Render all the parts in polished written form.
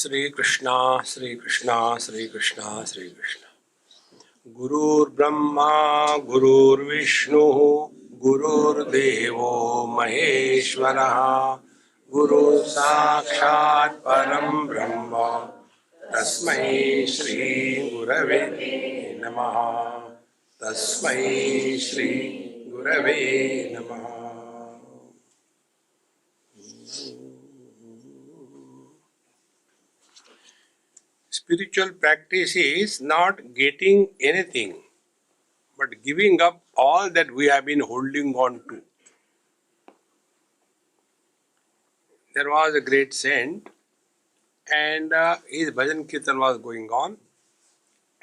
Sri Krishna, Sri Krishna, Sri Krishna, Sri Krishna. Gurur Brahma, Gurur Vishnu, Gurur Devo Maheshwaraha, Guru Sakshat Param Brahma, Tasmai Shri Gurave Namaha, Tasmai Shri Gurave Namaha. Spiritual practice is not getting anything, but giving up all that we have been holding on to. There was a great saint, and his bhajan kirtan was going on,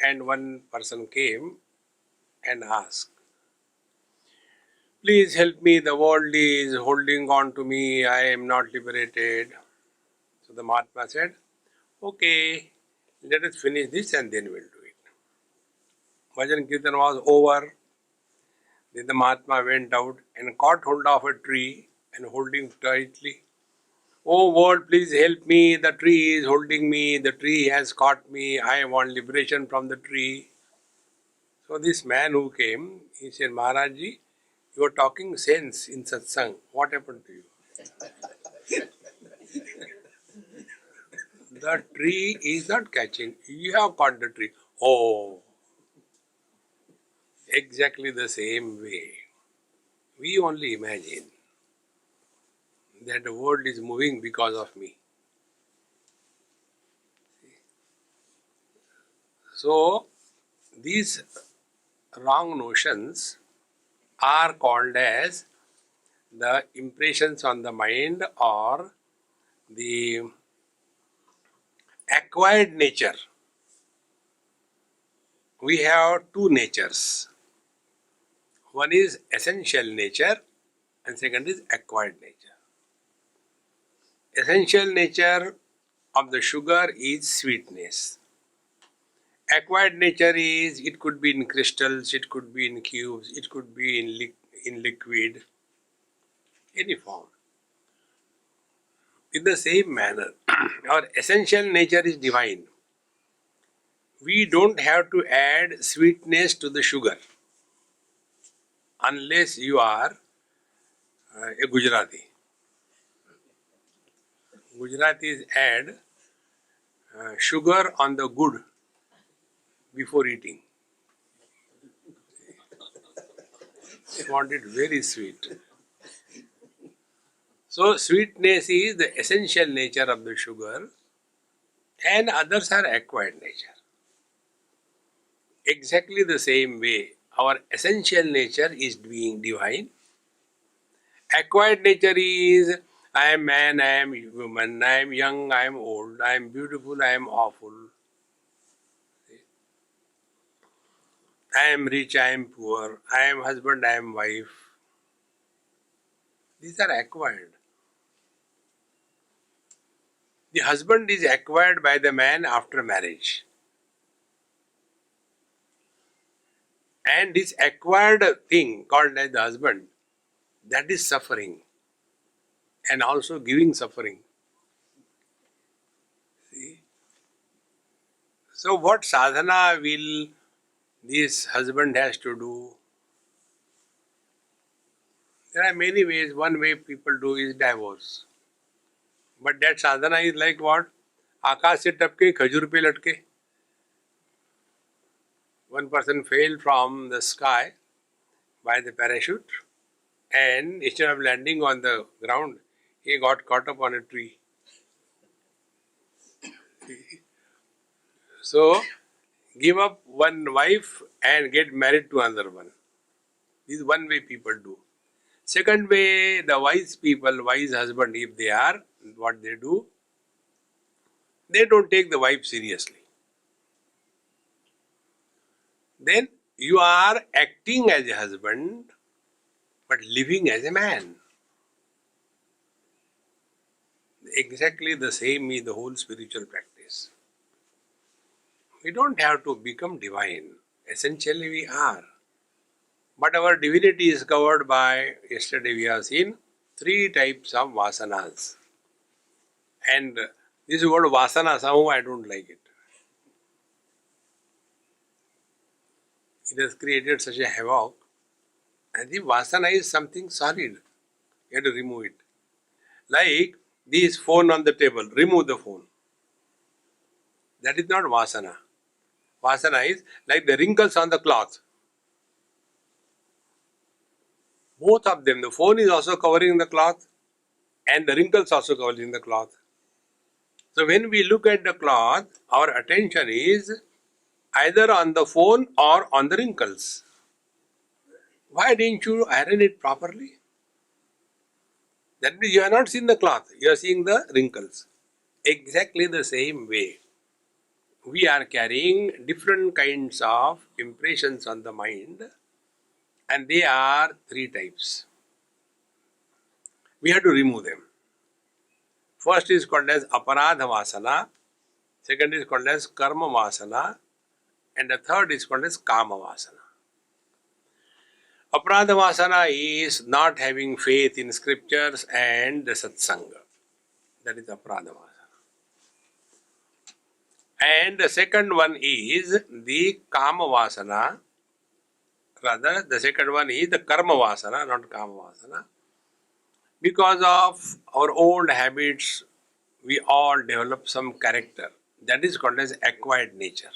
and one person came and asked, "Please help me, the world is holding on to me, I am not liberated." So the Mahatma said, "Okay, let us finish this and then we'll do it." Bhajan kirtan was over. Then the Mahatma went out and caught hold of a tree and holding tightly. "Oh world, please help me. The tree is holding me. The tree has caught me. I want liberation from the tree." So this man who came, he said, "Maharajji, you are talking sense in satsang. What happened to you? The tree is not catching. You have caught the tree." "Oh, exactly the same way. We only imagine that the world is moving because of me." So, these wrong notions are called as the impressions on the mind or the acquired nature. We have two natures. One is essential nature and second is acquired nature. Essential nature of the sugar is sweetness. Acquired nature is, it could be in crystals, it could be in cubes, it could be in liquid, any form. In the same manner, our essential nature is divine. We don't have to add sweetness to the sugar unless you are a Gujarati. Gujaratis add sugar on the good before eating. They want it very sweet. So sweetness is the essential nature of the sugar and others are acquired nature. Exactly the same way, our essential nature is being divine. Acquired nature is, I am man, I am woman, I am young, I am old, I am beautiful, I am awful. I am rich, I am poor, I am husband, I am wife. These are acquired. The husband is acquired by the man after marriage. And this acquired thing called as the husband, that is suffering and also giving suffering. See? So what sadhana will this husband has to do? There are many ways. One way people do is divorce. But that sadhana is like what? आकाश से टपके खजूर पे लटके. One person fell from the sky by the parachute and instead of landing on the ground, he got caught up on a tree. So, give up one wife and get married to another one. This is one way people do. Second way, the wise people, wise husband, if they are, what they do, they don't take the wife seriously. Then you are acting as a husband, but living as a man. Exactly the same is the whole spiritual practice. We don't have to become divine. Essentially we are. But our divinity is covered by, yesterday we have seen, three types of vasanas. And This word vasana, somehow I don't like it. It has created such a havoc. And the vasana is something solid. You have to remove it. Like this phone on the table, remove the phone. That is not vasana. Vasana is like the wrinkles on the cloth. Both of them, the phone is also covering the cloth and the wrinkles also covering the cloth. So when we look at the cloth, our attention is either on the phone or on the wrinkles. Why didn't you iron it properly? That means you have not seen the cloth, you are seeing the wrinkles. Exactly the same way. We are carrying different kinds of impressions on the mind, and they are three types. We have to remove them. First is called as aparadha vasana, second is called as karma vasana, and the third is called as kama vasana. Aparadha vasana is not having faith in scriptures and the satsanga. That is aparadha vasana. And the second one is the kama vasana. Rather, the second one is the karma vasana, not kama vasana. Because of our old habits, we all develop some character. That is called as acquired nature.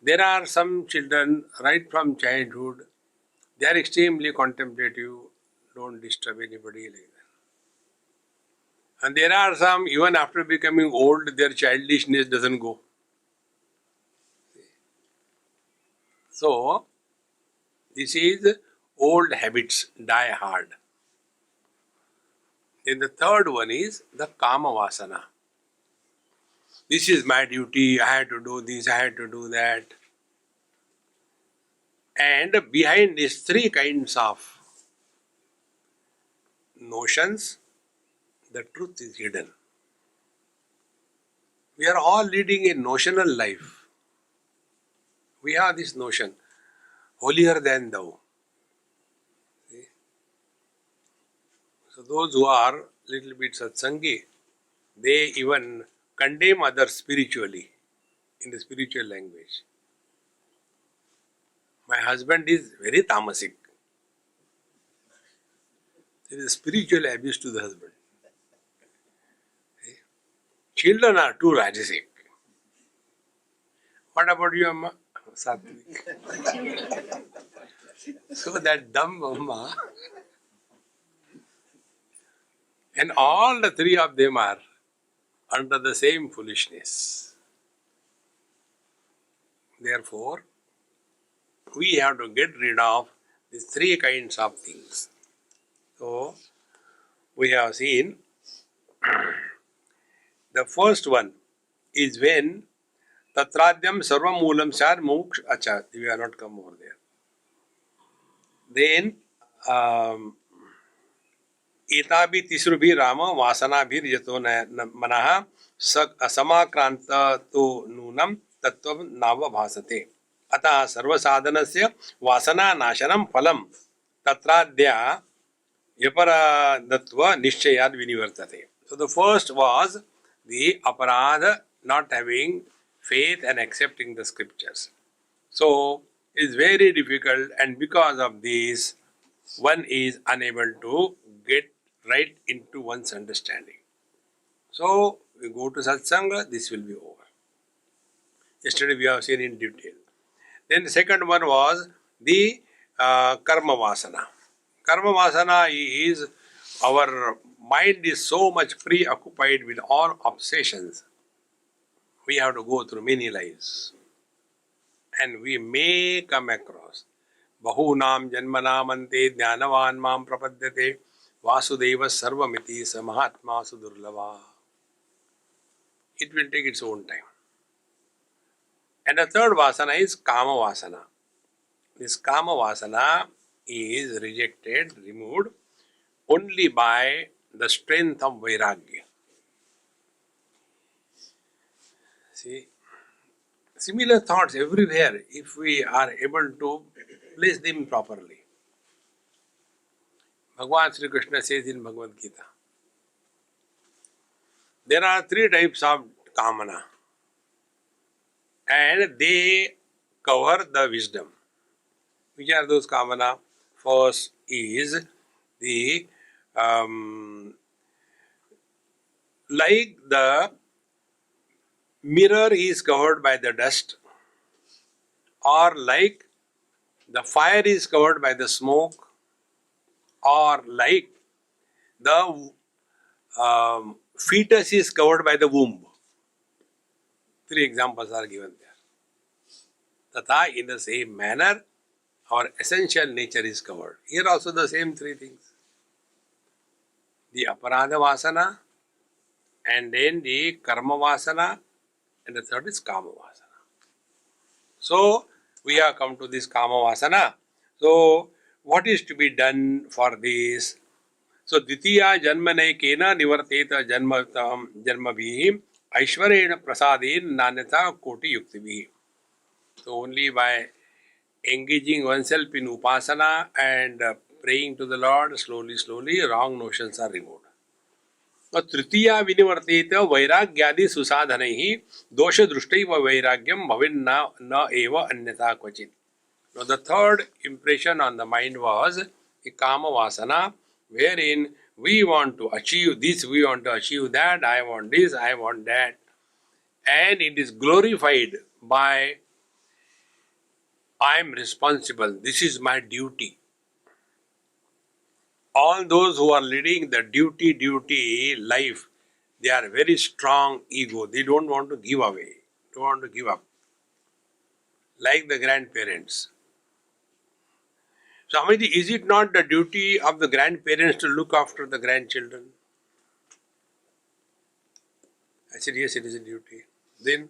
There are some children, right from childhood, they are extremely contemplative, don't disturb anybody like that. And there are some, even after becoming old, their childishness doesn't go. So, this is old habits die hard. Then the third one is the kama vasana. This is my duty, I have to do this, I have to do that. And behind these three kinds of notions, the truth is hidden. We are all leading a notional life. We have this notion, holier than thou. See? So those who are little bit satsangi, they even condemn others spiritually, in the spiritual language. My husband is very tamasic. There is spiritual abuse to the husband. See? Children are too rajasic. What about you, Amma? Sattvic. So that dumb Amma, and all the three of them are under the same foolishness. Therefore, we have to get rid of these three kinds of things. So, we have seen the first one is when Tatradyam Sarvamulam Sar Moksh Acha. We are not come over there. Then Etabi Tisrubhi Rama Vasanabhir Yato Manaha Samakranta to Nunam Tattvam Nava Bhasate. Ata Sarva Sadhanasya Vasana Nashanam Phalam Tatradya Yaparadatva Nishchayad Vinivartate. So the first was the aparadha, not having faith and accepting the scriptures. So it's very difficult, and because of this, one is unable to get right into one's understanding. So we go to satsanga, this will be over. Yesterday we have seen in detail. Then the second one was the karma vasana. Karma vasana is our mind is so much preoccupied with all obsessions. We have to go through many lives. And we may come across Bahunam Janmanam Ante Jnanavan Mam Prapadyate Vasudeva Sarvamiti Samahatma Sudurlava. It will take its own time. And the third vasana is Kama vasana. This Kama vasana is rejected, removed only by the strength of Vairagya. See, similar thoughts everywhere if we are able to place them properly. Bhagavan Sri Krishna says in Bhagavad Gita, There are three types of kamana, and they cover the wisdom. Which are those kamana? First is the like the mirror is covered by the dust, or like the fire is covered by the smoke, or like the fetus is covered by the womb. Three examples are given there. Tata, in the same manner, our essential nature is covered. Here also the same three things. The aparadha vasana, and then the karma vasana, and the third is kama vasana. So, we have come to this kama vasana. So, what is to be done for this? So, Ditiya Janmane Kena Nivarteta Janmabhi Aishwarena Prasadin Nanyata Koti Yuktibi. So, only by engaging oneself in upasana and praying to the Lord slowly, wrong notions are removed. तृतीया विनिवर्तित वैराग्यादि सुसाधनैः दोष दृष्टैव वैराग्यम भविन्न न एव अन्यथा क्वचित्. Now the third impression on the mind was a kama vasana, wherein we want to achieve this, we want to achieve that, I want this, I want that, and it is glorified by I am responsible, this is my duty. All those who are leading the duty life, they are very strong ego. They don't want to give away, don't want to give up. Like the grandparents. So, Amity, is it not the duty of the grandparents to look after the grandchildren? I said, yes, it is a duty. Then,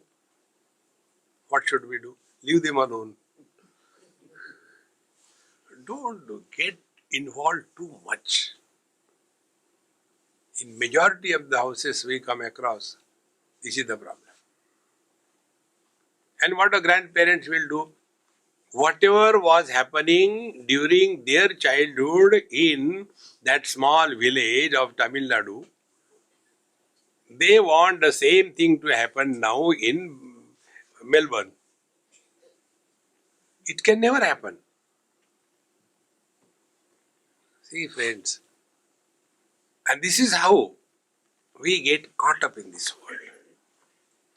what should we do? Leave them alone. Don't get involved too much. In majority of the houses we come across, this is the problem. And what the grandparents will do? Whatever was happening during their childhood in that small village of Tamil Nadu, they want the same thing to happen now in Melbourne. It can never happen. See, friends, and this is how we get caught up in this world.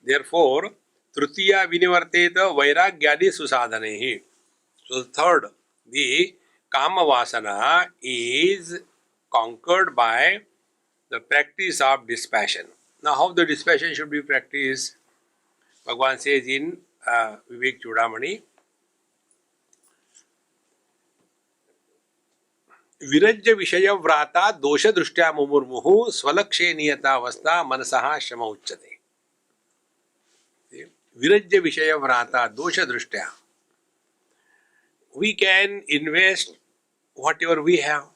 Therefore, Tritiya Vinivarteta Vairagyadi Susadhanehi. So, the third, the Kama Vasana is conquered by the practice of dispassion. Now, how the dispassion should be practiced? Bhagavan says in Vivek Chudamani, Virajya Vishaya Vrata Dosha Drushtya Mumurmuhu Swalakshe Niyata Avastha Manasaha Shama Uchchate. Virajya Vishaya Vrata Dosha Drushtya. We can invest whatever we have.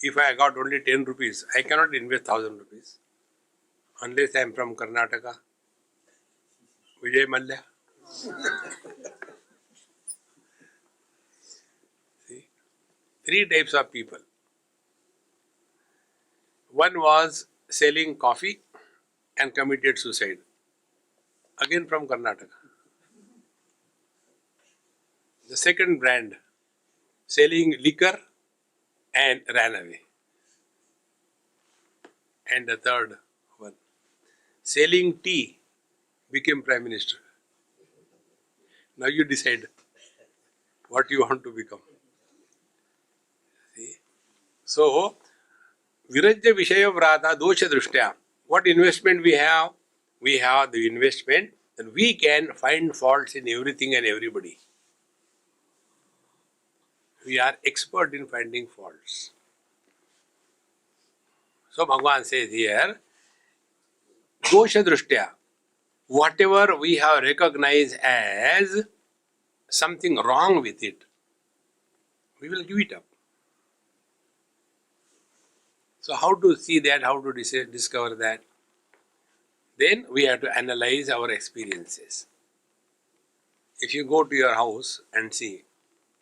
If I got only 10 rupees, I cannot invest 1000 rupees. Unless I am from Karnataka. Vijay Mallya. See? Three types of people. One was selling coffee and committed suicide. Again from Karnataka. The second brand, selling liquor and ran away. And the third one, selling tea, became Prime Minister. Now you decide what you want to become. See? So, Virajya Vishaya Vrata Dosha Drushtya. What investment we have? We have the investment that we can find faults in everything and everybody. We are expert in finding faults. So Bhagavan says here, Dosha Drushtya, whatever we have recognized as something wrong with it, we will give it up. So how to see that, how to discover that? Then we have to analyze our experiences. If you go to your house and see,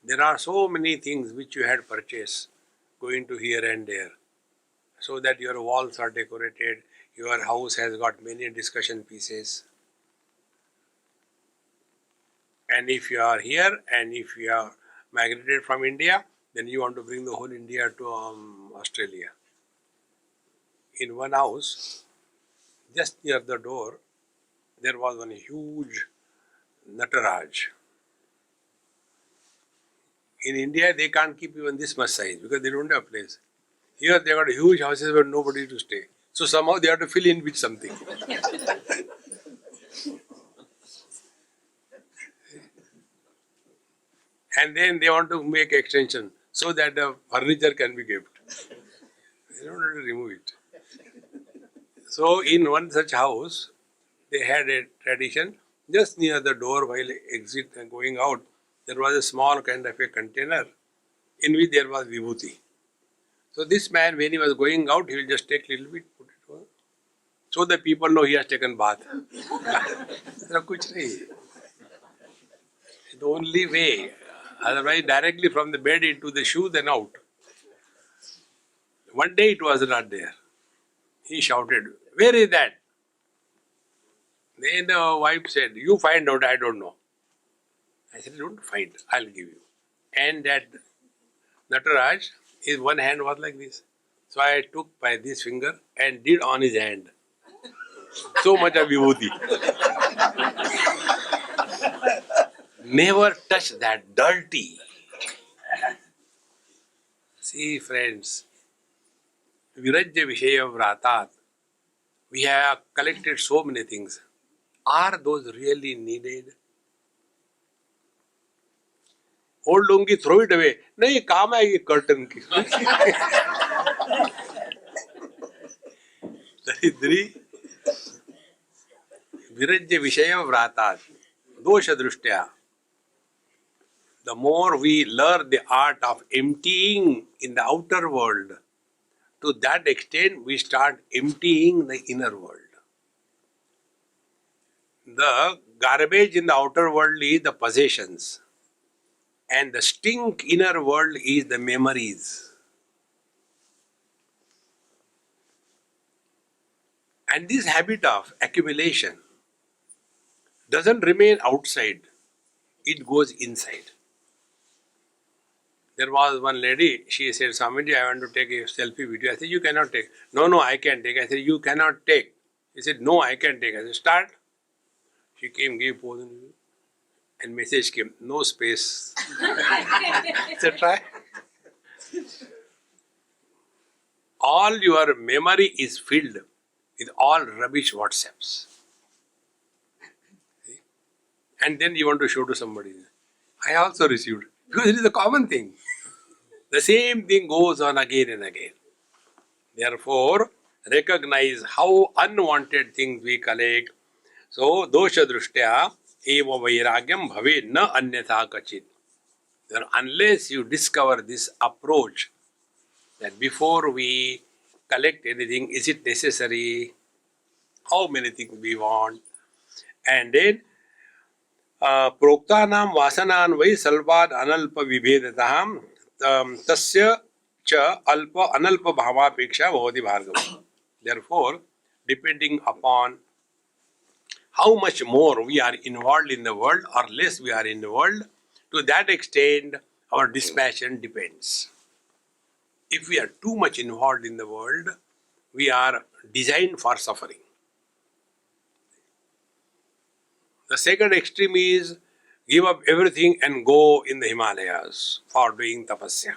there are so many things which you had purchased, going to here and there, so that your walls are decorated, your house has got many discussion pieces. And if you are here and if you are migrated from India, then you want to bring the whole India to Australia. In one house, just near the door, there was one huge Nataraj. In India, they can't keep even this much size because they don't have place. Here, they got huge houses where nobody to stay. So somehow they have to fill in with something. And then they want to make extension so that the furniture can be kept. They don't want to remove it. So in one such house, they had a tradition. Just near the door while exit and going out, there was a small kind of a container in which there was vibhuti. So this man, when he was going out, he will just take a little bit, put it on. So the people know he has taken bath. Kuch nahi. The only way, otherwise directly from the bed into the shoe, then out. One day it was not there. He shouted, "Where is that?" Then the wife said, "You find out, I don't know." I said, "Don't find, I'll give you." And that Nataraj, his one hand was like this. So I took by this finger and did on his hand. So much of vibhuti. Never touch that dirty. See, friends, Virajya Vishaya Vratat, we have collected so many things. Are those really needed? Old lungi, throw it away. नहीं काम आएगी curtain की. दरिद्री विरज्य विषय व्रातात दोष दृष्टया. The more we learn the art of emptying in the outer world, to that extent we start emptying the inner world. The garbage in the outer world is the possessions, and the stink inner world is the memories. And this habit of accumulation doesn't remain outside, it goes inside. There was one lady, she said, "Swamiji, I want to take a selfie video." I said, "You cannot take." No, I can take. I said, "You cannot take." He said, "No, I can take." I said, "Start." She came, gave pose, and message came, "No space." I said, "Try." All your memory is filled with all rubbish WhatsApps. And then you want to show to somebody. I also received. Because it is a common thing. The same thing goes on again and again. Therefore, recognize how unwanted things we collect. So, dosha drushtya eva vairagyam bhave na anyatha kachit. Unless you discover this approach, that before we collect anything, is it necessary? How many things we want? And then, प्रोक्तानां वासनान् वै सल्वाद अनल्प विभेदताम् तस्य च अल्प अनल्प भावापेक्षा भवति Bhargava. Therefore, depending upon how much more we are involved in the world or less we are in the world, to that extent our dispassion depends. If we are too much involved in the world, we are designed for suffering. The second extreme is give up everything and go in the Himalayas for doing tapasya.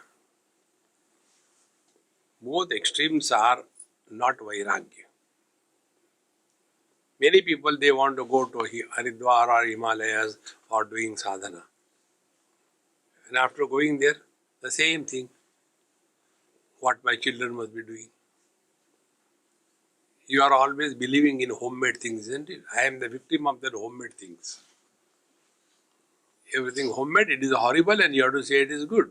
Both extremes are not vairagya. Many people, they want to go to Haridwar or Himalayas for doing sadhana. And after going there, the same thing. What my children must be doing. You are always believing in homemade things, isn't it? I am the victim of that homemade things. Everything homemade, it is horrible and you have to say it is good.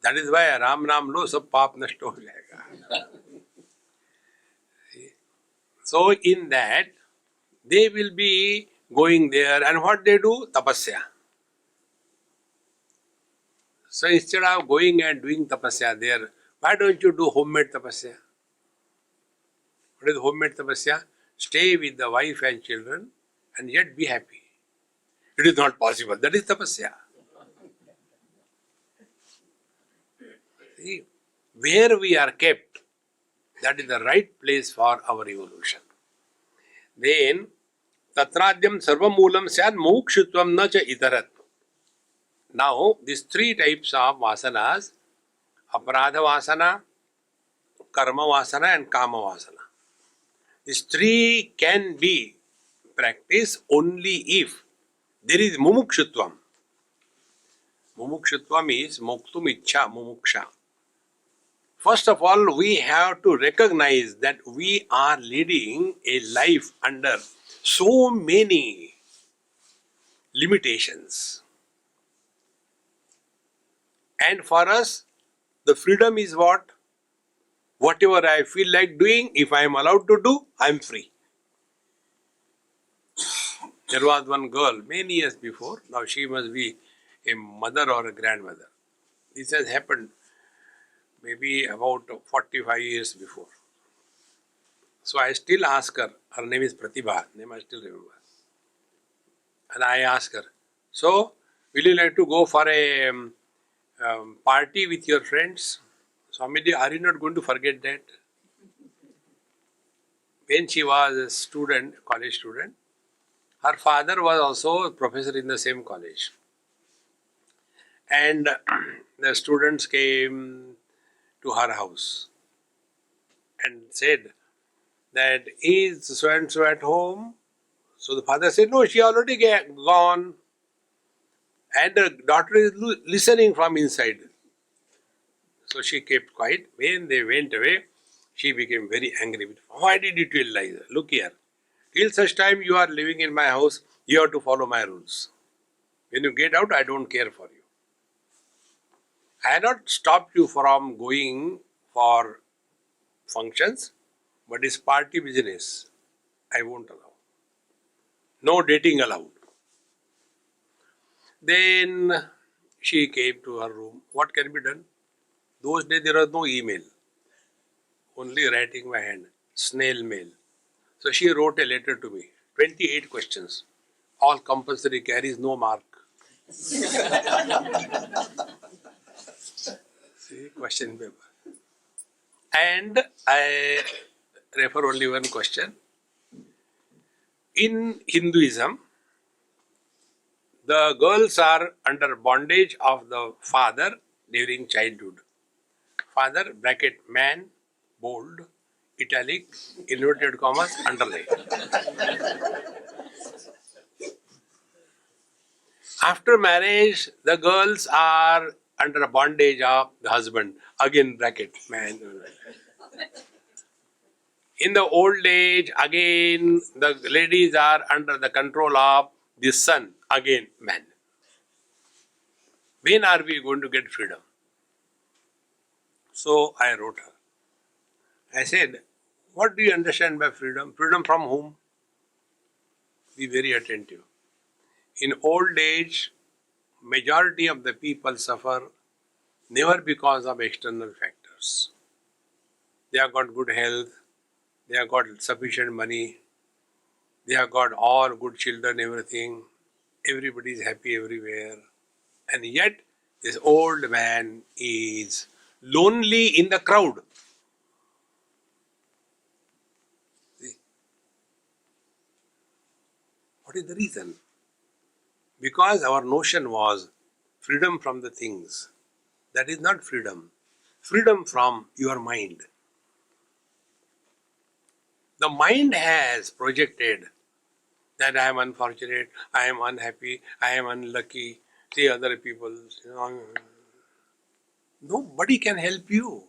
That is why Ram Naam lo sab paap nashto ho jayega. So in that, they will be going there and what they do? Tapasya. So instead of going and doing tapasya there, why don't you do homemade tapasya? What is homemade tapasya? Stay with the wife and children and yet be happy. It is not possible. That is tapasya. See, where we are kept, that is the right place for our evolution. Then, tatradyam sarvamulam syad mukshutvam na cha itarat. Now, these three types of vasanas, aparadha vasana, karma vasana and kama vasana. These three can be practiced only if there is mumukshutvam. Mumukshutvam is moktum ichha mumuksha. First of all, we have to recognize that we are leading a life under so many limitations. And for us, the freedom is what? Whatever I feel like doing, if I am allowed to do, I am free. There was one girl many years before, now she must be a mother or a grandmother. This has happened maybe about 45 years before. So I still ask her name is Pratibha, name I still remember. And I ask her, so will you like to go for a party with your friends? Swami, are you not going to forget that? When she was a student, college student, her father was also a professor in the same college. And the students came to her house and said that, is so and so at home? So the father said, no, she already gone. And the daughter is listening from inside. So she kept quiet. When they went away, she became very angry. Why did you tell lies? Look here. Till such time you are living in my house, you have to follow my rules. When you get out, I don't care for you. I have not stopped you from going for functions, but it's party business. I won't allow. No dating allowed. Then she came to her room. What can be done? Those days there was no email. Only writing by hand. Snail mail. So she wrote a letter to me. 28 questions. All compulsory, carries no mark. See, question paper. And I refer only one question. In Hinduism, the girls are under bondage of the father during childhood. Father, bracket, man, bold, italic, inverted commas, underline. After marriage, the girls are under a bondage of the husband. Again, bracket, man. In the old age, again, the ladies are under the control of the son. Again, man. When are we going to get freedom? So I wrote her. I said, what do you understand by freedom? Freedom from whom? Be very attentive. In old age, majority of the people suffer never because of external factors. They have got good health, they have got sufficient money, they have got all good children, everything. Everybody is happy everywhere. And yet, this old man is lonely in the crowd. See? What is the reason? Because our notion was freedom from the things. That is not freedom. Freedom from your mind. The mind has projected that I am unfortunate, I am unhappy, I am unlucky, see other people. Nobody can help you.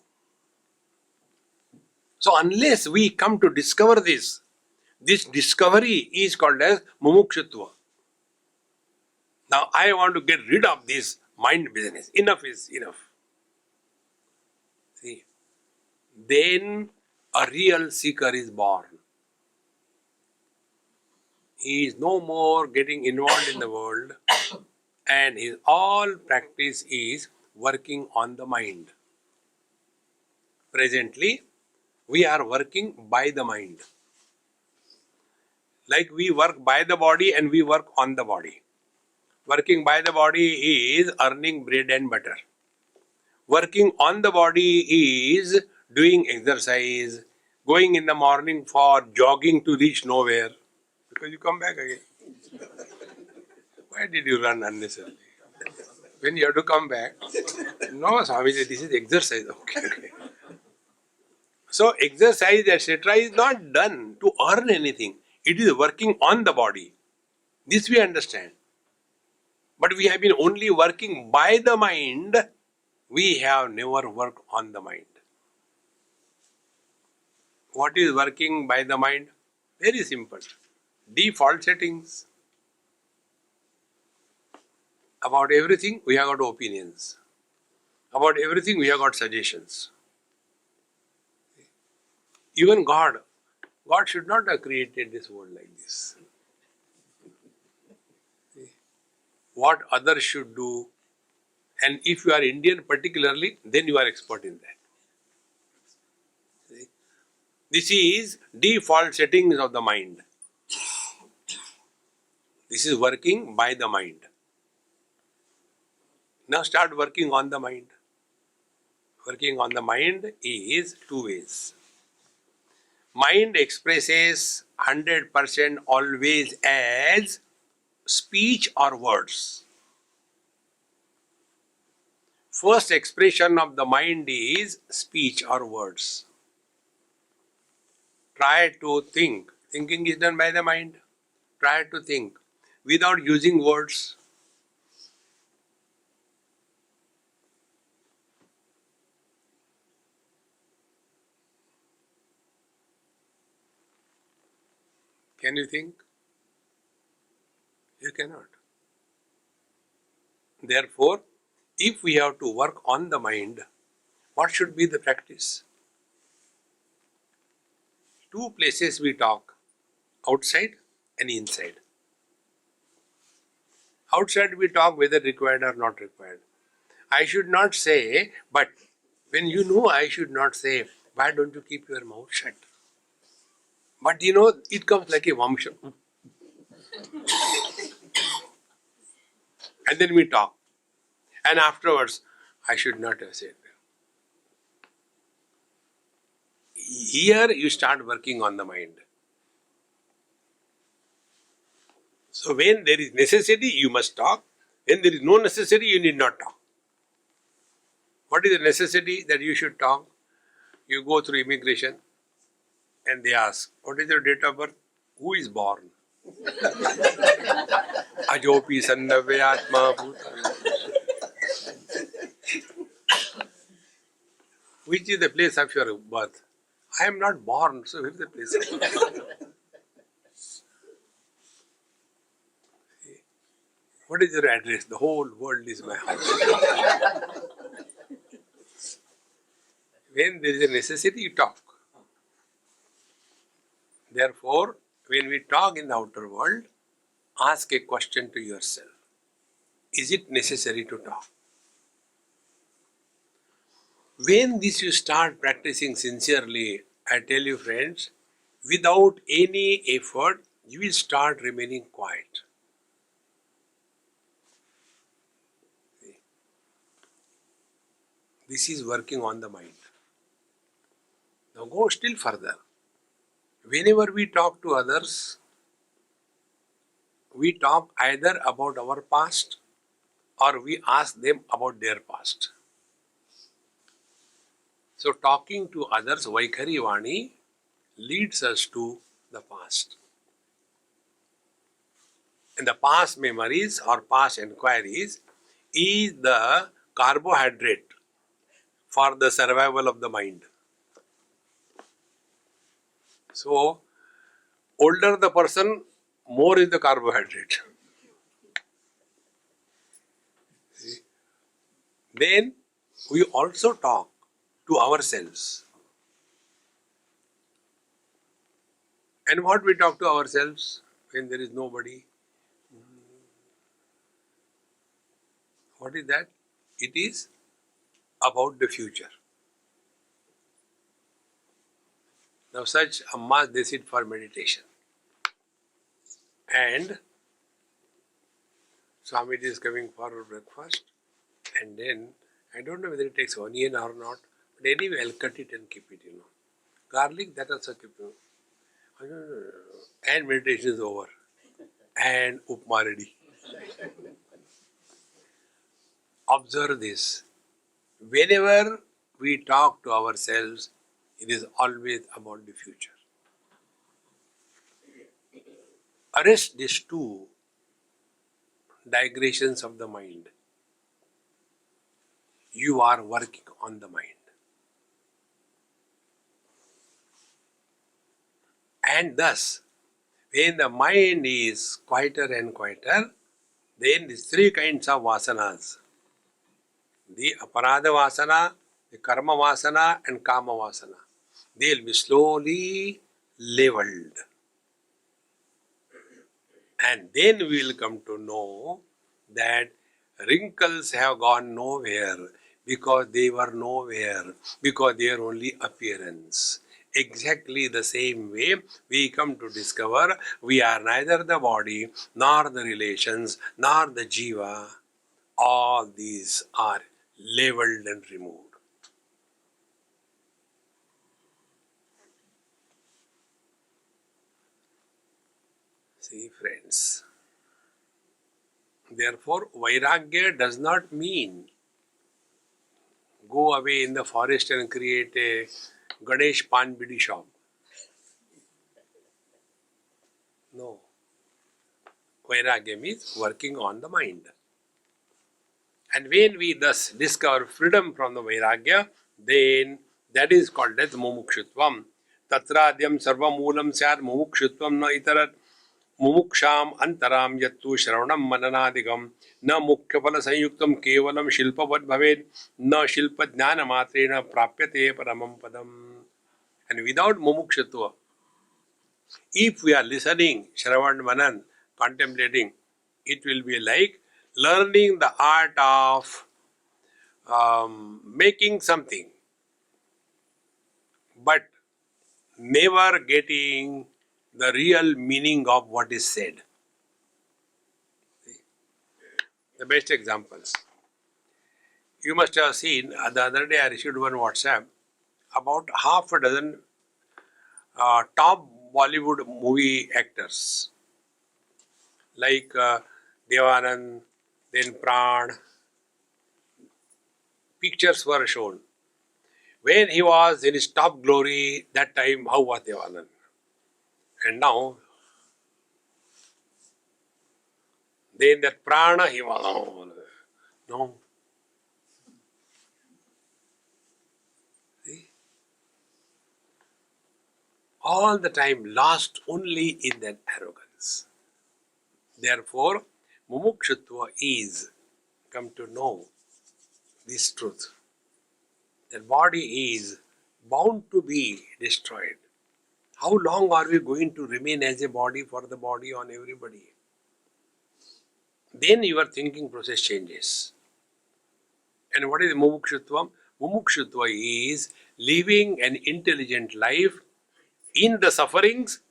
So unless we come to discover this discovery is called as mumukshutva. Now I want to get rid of this mind business. Enough is enough. See, then a real seeker is born. He is no more getting involved in the world, and his all practice is working on the mind. Presently, We are working by the mind. Like we work by the body and we work on the body. Working by the body is earning bread and butter. Working on the body is doing exercise, going in the morning for jogging to reach nowhere. Because you come back again. Why did you run unnecessarily? When you have to come back, no, Swami said, this is exercise. Okay. So exercise, etc. is not done to earn anything. It is working on the body. This we understand. But we have been only working by the mind. We have never worked on the mind. What is working by the mind? Very simple. Default settings. About everything, we have got opinions. About everything, we have got suggestions. Even God should not have created this world like this. What others should do, and if you are Indian particularly, then you are expert in that. This is default settings of the mind. This is working by the mind. Now start working on the mind. Working on the mind is two ways. Mind expresses 100% always as speech or words. First expression of the mind is speech or words. Try to think. Thinking is done by the mind. Try to think without using words. Can you think? You cannot. Therefore, if we have to work on the mind, what should be the practice? Two places we talk, outside and inside. Outside we talk whether required or not required. I should not say, but when you know I should not say, why don't you keep your mouth shut? But you know, it comes like a vamsha. And then we talk. And afterwards, I should not have said. Here you start working on the mind. So when there is necessity, you must talk. When there is no necessity, you need not talk. What is the necessity that you should talk? You go through immigration and they ask, what is your date of birth? Who is born? Ajopi sannavayatma bhuta. Which is the place of your birth? I am not born, so where is the place of birth? What is your address? The whole world is my house. When there is a necessity, you talk. Therefore, when we talk in the outer world, ask a question to yourself. Is it necessary to talk? When this you start practicing sincerely, I tell you friends, without any effort, you will start remaining quiet. This is working on the mind. Now go still further. Whenever we talk to others, we talk either about our past or we ask them about their past. So talking to others, Vaikhari Vani, leads us to the past. And the past memories or past inquiries is the carbohydrate for the survival of the mind. So, older the person, more is the carbohydrate. See? Then we also talk to ourselves. And what we talk to ourselves when there is nobody? What is that? It is about the future. Now such ammas they sit for meditation. And Swami is coming for breakfast, and then I don't know whether it takes onion or not, but anyway I'll cut it and keep it, Garlic, that also keep it. And meditation is over. And upma ready. Observe this. Whenever we talk to ourselves, it is always about the future. Arrest these two digressions of the mind. You are working on the mind. And thus, when the mind is quieter and quieter, then these three kinds of vasanas, the aparadha vasana, the karma vasana and kama vasana, they will be slowly leveled. And then we will come to know that wrinkles have gone nowhere because they were nowhere, because they are only appearance. Exactly the same way we come to discover we are neither the body, nor the relations, nor the jiva. All these are leveled and removed. See, friends. Therefore, Vairagya does not mean go away in the forest and create a Ganesh Pan Bidi shop. No. Vairagya means working on the mind. And when we thus discover freedom from the Vairagya, then that is called as Mumukshutvam. Tatradyam sarva moolam syad Mumukshutvam na itarat Mumuksham antaram yattu shravanam mananadigam na mukhyapala sanyuktam kevalam shilpavad bhaved na shilpa jnana matrena prapyate paramam padam. And without mumukshutva, if we are listening, Shravan Manan, contemplating, it will be like learning the art of making something, but never getting the real meaning of what is said. The best examples. You must have seen, the other day I received one WhatsApp about half a dozen top Bollywood movie actors like Devanand, then Pran. Pictures were shown. When he was in his top glory, that time, how was Devanand? And now, then that Prana, he was, no. See? All the time lost only in that arrogance. Therefore, Mumukshutva is come to know this truth. That body is bound to be destroyed. How long are we going to remain as a body for the body on everybody? Then your thinking process changes. And what is Mumukshutva? Mumukshutva is living an intelligent life in the sufferings,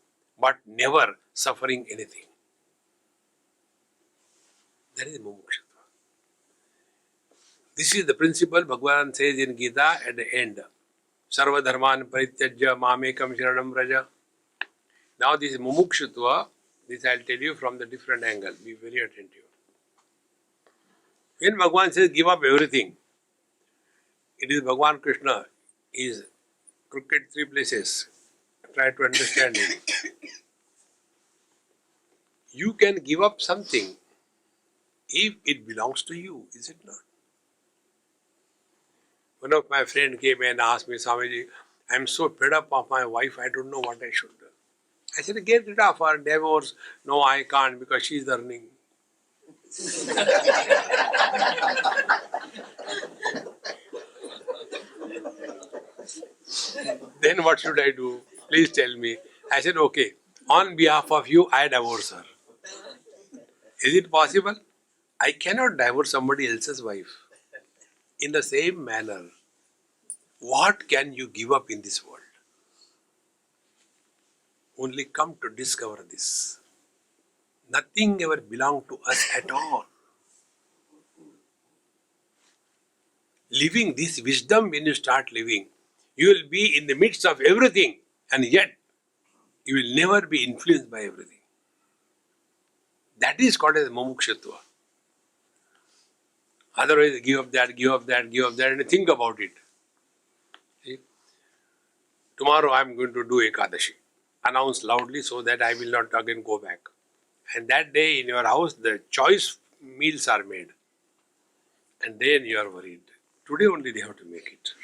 but never suffering anything. That is Mumukshutva. This is the principle Bhagavan says in Gita at the end. Sarva dharman parityajya mamekam sharanam vraja. Now this Mumukshutva, this I will tell you from the different angle. Be very attentive. When Bhagavan says give up everything, it is Bhagavan Krishna is crooked three places. Try to understand him. You can give up something if it belongs to you, is it not? One of my friends came and asked me, Swamiji, I am so fed up of my wife, I don't know what I should do. I said, get rid of her, divorce. No, I can't because she is earning. Then what should I do? Please tell me. I said, okay, on behalf of you, I divorce her. Is it possible? I cannot divorce somebody else's wife. In the same manner, what can you give up in this world? only come to discover this. Nothing ever belonged to us at all. Living this wisdom, when you start living, you will be in the midst of everything, and yet you will never be influenced by everything. That is called as mumukshutva. Otherwise, give up that, give up that, give up that, and think about it. See? Tomorrow I am going to do Ekadashi. Announce loudly so that I will not again go back. And that day in your house, the choice meals are made. And then you are worried. Today only they have to make it.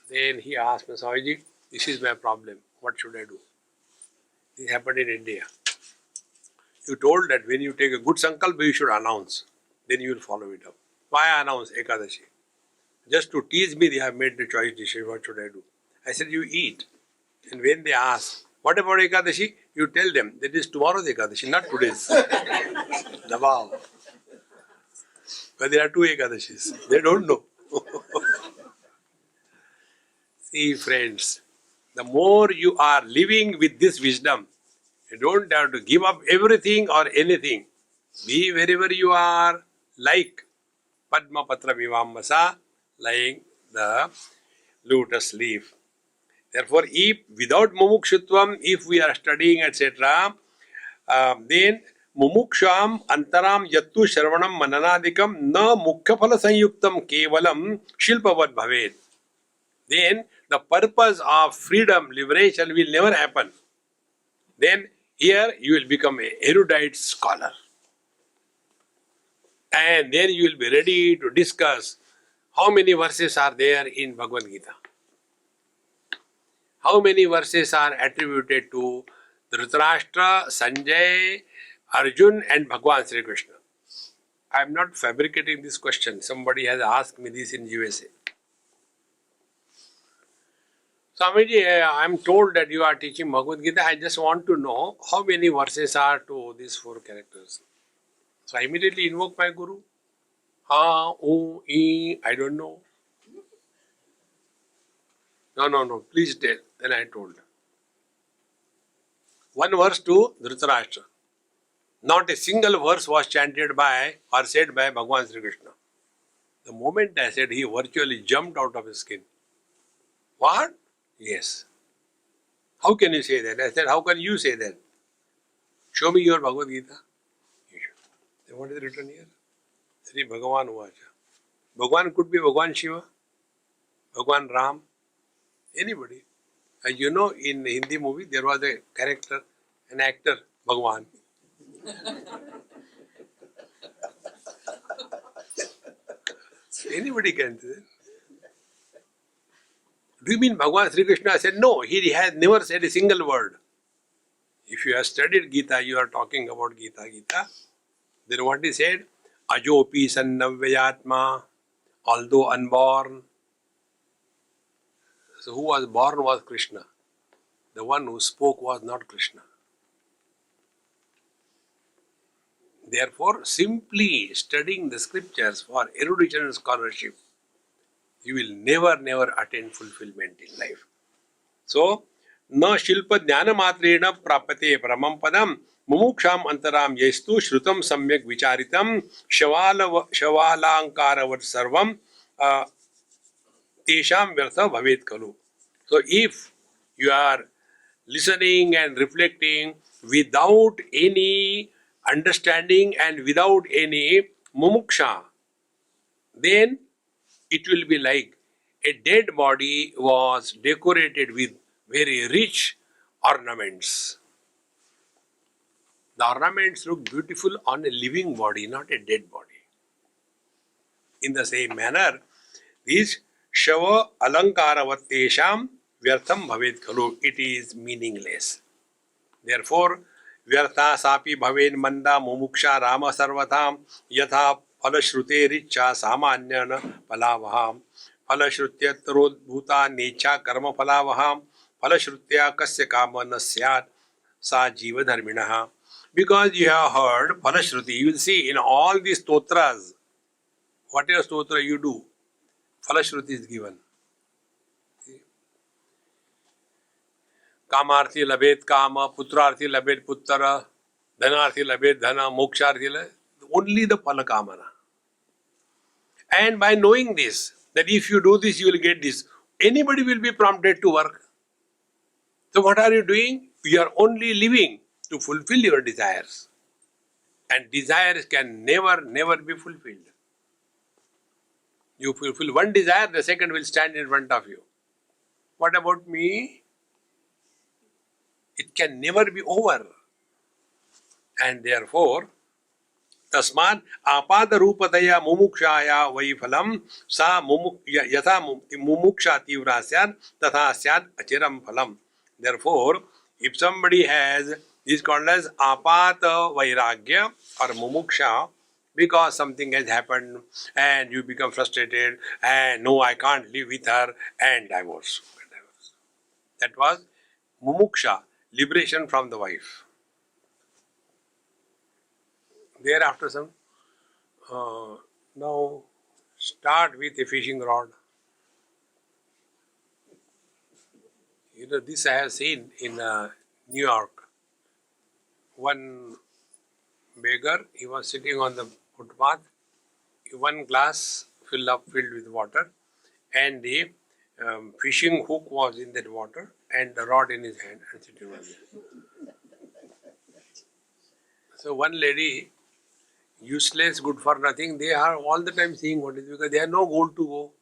Then he asked me, Swamiji, this is my problem. What should I do? This happened in India. You told that when you take a good sankalpa, you should announce. Then you will follow it up. Why announce Ekadashi? Just to tease me, they have made the choice decision. What should I do? I said, you eat. And when they ask, what about Ekadashi? You tell them, that is tomorrow's Ekadashi, not today's. Dabao. But there are two Ekadashis. They don't know. See, friends, the more you are living with this wisdom, you don't have to give up everything or anything. Be wherever you are, like Padma Patra Vivambasa, like the lotus leaf. Therefore, if without mumukshutvam, if we are studying, etc., then mumuksham antaram yattu shravanam mananadikam na mukhya phala sanyuktam kevalam shilpavad bhavet. Then the purpose of freedom, liberation will never happen. Then here you will become an erudite scholar. And then you will be ready to discuss how many verses are there in Bhagavad Gita. How many verses are attributed to Dhritarashtra, Sanjay, Arjun and Bhagwan Sri Krishna? I am not fabricating this question. Somebody has asked me this in USA. Swamiji, I am told that you are teaching Bhagavad Gita. I just want to know how many verses are to these four characters. So I immediately invoke my Guru. Ha, U, E, I don't know. No, please tell. Then I told. One verse to Dhritarashtra. Not a single verse was chanted by or said by Bhagwan Sri Krishna. The moment I said, he virtually jumped out of his skin. What? Yes. How can you say that? I said, how can you say that? Show me your Bhagavad Gita. Then what is written here? Sri Bhagavan Uvacha. Bhagwan could be Bhagwan Shiva, Bhagwan Ram, anybody. You know, in Hindi movie, there was a character, an actor, Bhagwan. So anybody can say. Do you mean Bhagwan Sri Krishna? I said, no, he has never said a single word. If you have studied Gita, you are talking about Gita. Then what he said? Ajopi sannavyayatma, although unborn. So who was born was Krishna. The one who spoke was not Krishna. Therefore, simply studying the scriptures for erudition and scholarship, you will never attain fulfillment in life. So, na shilpa jnana matrena prapate paramam padam mumuksham antaram yestu shrutam samyak vicharitam shavalankaravat sarvam tesham vyartha bhavet kalu. So, if you are listening and reflecting without any understanding and without any mumuksha, then it will be like a dead body was decorated with very rich ornaments. The ornaments look beautiful on a living body, not a dead body. In the same manner, this Shava Alankaravatesham Vyartham Bhavet Khalu, it is meaningless. Therefore, Vyartha Sapi Bhaven Manda Mumuksha Rama Sarvatham Yatha Phalashrute Richa Samanyana Palavaham Phalashrutya Bhuta Necha Karma Palavaham Phalashrutya Kasya Kama Nasyat Sa Jiva Dharminaha. Because you have heard Phalashruti, you will see in all these stotras, whatever stotra you do, Phalashruti is given. Kamarthi labet kama, putrarthi labet puttara, dhanarthi labet dhana, moksharthi labet, only the phala kamana. And by knowing this, that if you do this, you will get this, anybody will be prompted to work. So what are you doing? You are only living to fulfill your desires. And desires can never be fulfilled. You fulfill one desire, the second will stand in front of you. What about me? It can never be over. And therefore, तस्मात् आपादरूपतया मुमुक्षाया वै फलम सा यथा मुमुक्षा तीव्रा स्यात् तथा स्यात् अचिरम फलम. Therefore, if somebody is called as apata vairagya or mumuksha, because something has happened and you become frustrated and no, I can't live with her, and divorce. That was mumuksha, liberation from the wife. Thereafter, some now start with a fishing rod. You know, this I have seen in New York. One beggar, he was sitting on the footpath, one glass filled with water, and the fishing hook was in that water, and the rod in his hand, and sitting on there. So one lady, useless, good for nothing, they are all the time seeing what is, because they have no goal to go.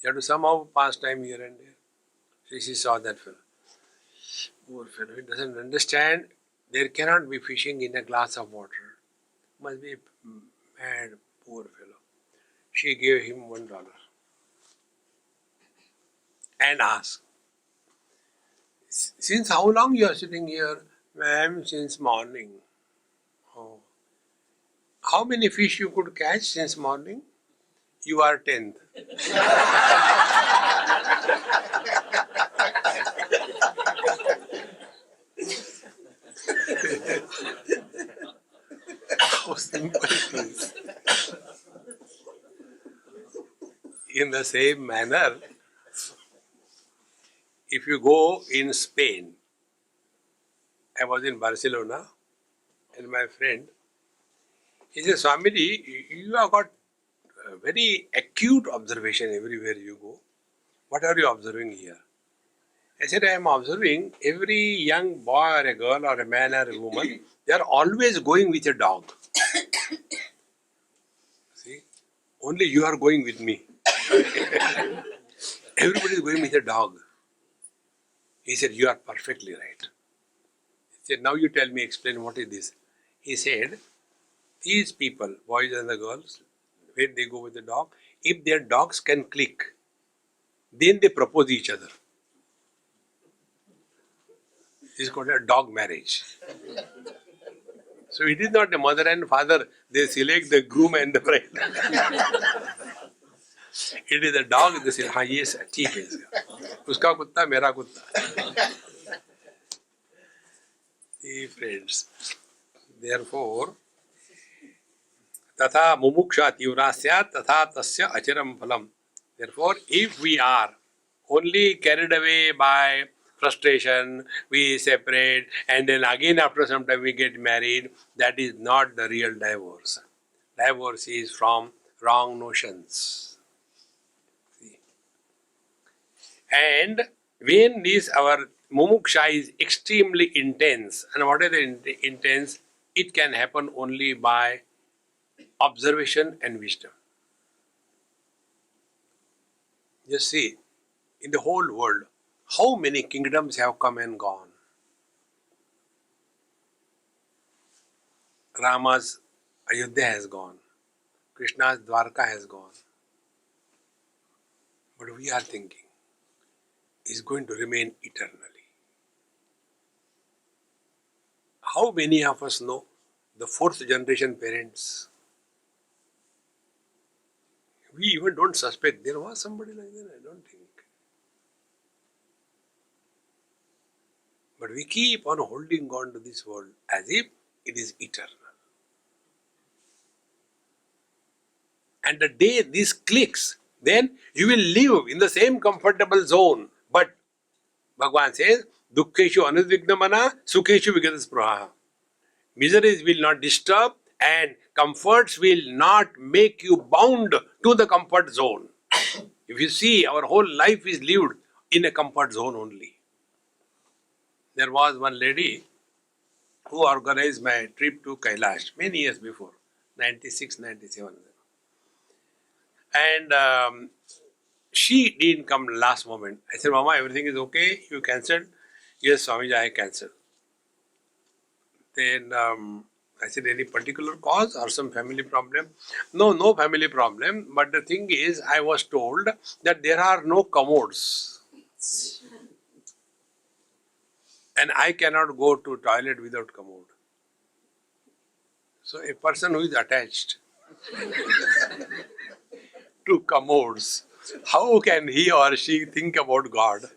They have to somehow pass time here and there. So she saw that fellow. Poor fellow, he doesn't understand. There cannot be fishing in a glass of water. Must be mad, poor fellow. She gave him $1 and asked, since how long you are sitting here? Ma'am, since morning. Oh. How many fish you could catch since morning? You are 10th. How simple it is. In the same manner, if you go in Spain, I was in Barcelona, and my friend, he said, Swamiji, you have got very acute observation everywhere you go. What are you observing here? I said, I am observing every young boy or a girl or a man or a woman, they are always going with a dog. See, only you are going with me. Everybody is going with a dog. He said, you are perfectly right. He said, now you tell me, explain what is this. He said, these people, boys and the girls, when they go with the dog, if their dogs can click, then they propose each other. This is called a dog marriage. So it is not a mother and father, they select the groom and the bride. It is a dog, they say, हाँ ये ठीक है उसका कुत्ता मेरा कुत्ता. See, friends, therefore, तथा मुमुक्षा तीव्रा स्यात् तथा तस्य अचिरम फलम. Therefore, if we are only carried away by frustration, we separate, and then again after some time we get married, that is not the real divorce. Divorce is from wrong notions. See? And when this our mumuksha is extremely intense, and what is the intense? It can happen only by observation and wisdom. Just see, in the whole world, how many kingdoms have come and gone? Rama's Ayodhya has gone. Krishna's Dwarka has gone. But we are thinking, is going to remain eternally. How many of us know the fourth generation parents? We even don't suspect there was somebody like that, I don't think. But we keep on holding on to this world as if it is eternal. And the day this clicks, then you will live in the same comfortable zone. But Bhagavan says, Dukkheshu anudvignamana, sukheshu vigataspruha. Miseries will not disturb and comforts will not make you bound to the comfort zone. If you see, our whole life is lived in a comfort zone only. There was one lady who organized my trip to Kailash many years before, 96, 97. And she didn't come last moment. I said, Mama, everything is okay? You cancelled? Yes, Swamiji, I cancelled. Then I said, any particular cause or some family problem? No, no family problem. But the thing is, I was told that there are no commodes. And I cannot go to toilet without commode. So a person who is attached to commodes, how can he or she think about God?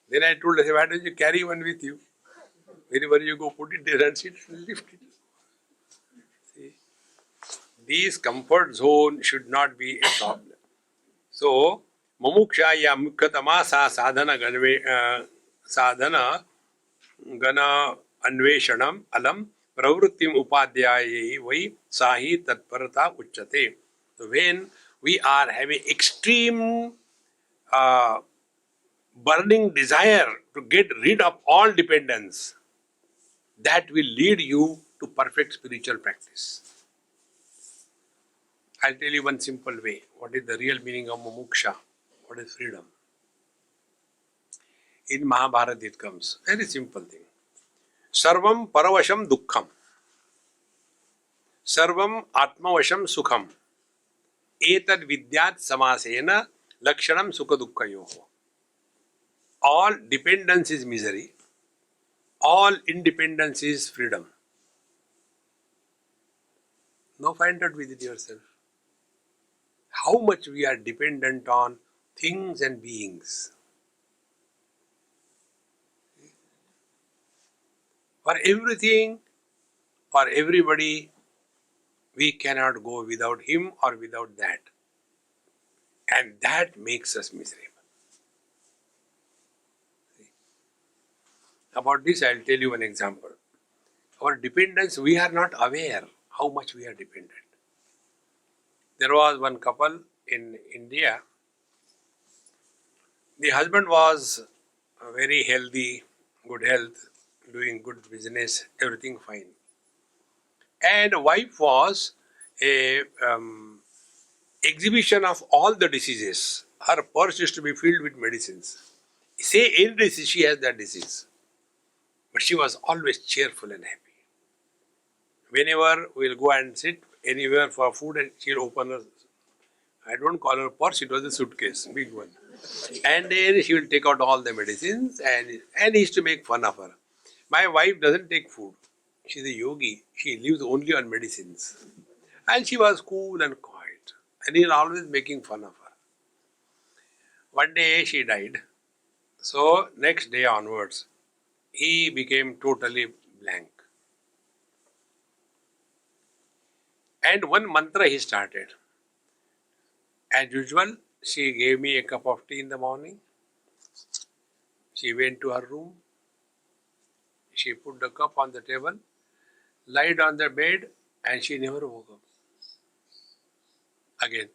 Then I told her, why don't you carry one with you? Wherever you go, put it there and sit and lift it. See? These comfort zone should not be a problem. So, mumuksha ya mukhyatama sa sadhana gana anveshanam alam pravrittim upadhyaye vai sahi tatparata uchyate. So when we are having extreme burning desire to get rid of all dependence, that will lead you to perfect spiritual practice. I'll tell you one simple way. What is the real meaning of mumuksha? What is freedom? In Mahabharata it comes. Very simple thing. Sarvam paravasham dukkham. Sarvam atmavasham sukham. Etad vidyat samasena lakshanam sukha dukkhayoho. All dependence is misery. All independence is freedom. Now find out with it yourself. How much we are dependent on things and beings. For everything, for everybody, we cannot go without him or without that. And that makes us miserable. See? About this, I'll tell you an example. Our dependence, we are not aware how much we are dependent. There was one couple in India. The husband was very healthy, good health, doing good business, everything fine. And wife was a exhibition of all the diseases. Her purse used to be filled with medicines. Say any disease, she has that disease. But she was always cheerful and happy. Whenever we'll go and sit anywhere for food, and she'll open her, I don't call her purse, it was a suitcase, big one. And then she will take out all the medicines and he used to make fun of her. My wife doesn't take food. She's a yogi. She lives only on medicines. And she was cool and quiet. And he was always making fun of her. One day she died. So next day onwards, he became totally blank. And one mantra he started. As usual, she gave me a cup of tea in the morning. She went to her room. She put the cup on the table, lied on the bed, and she never woke up. Again,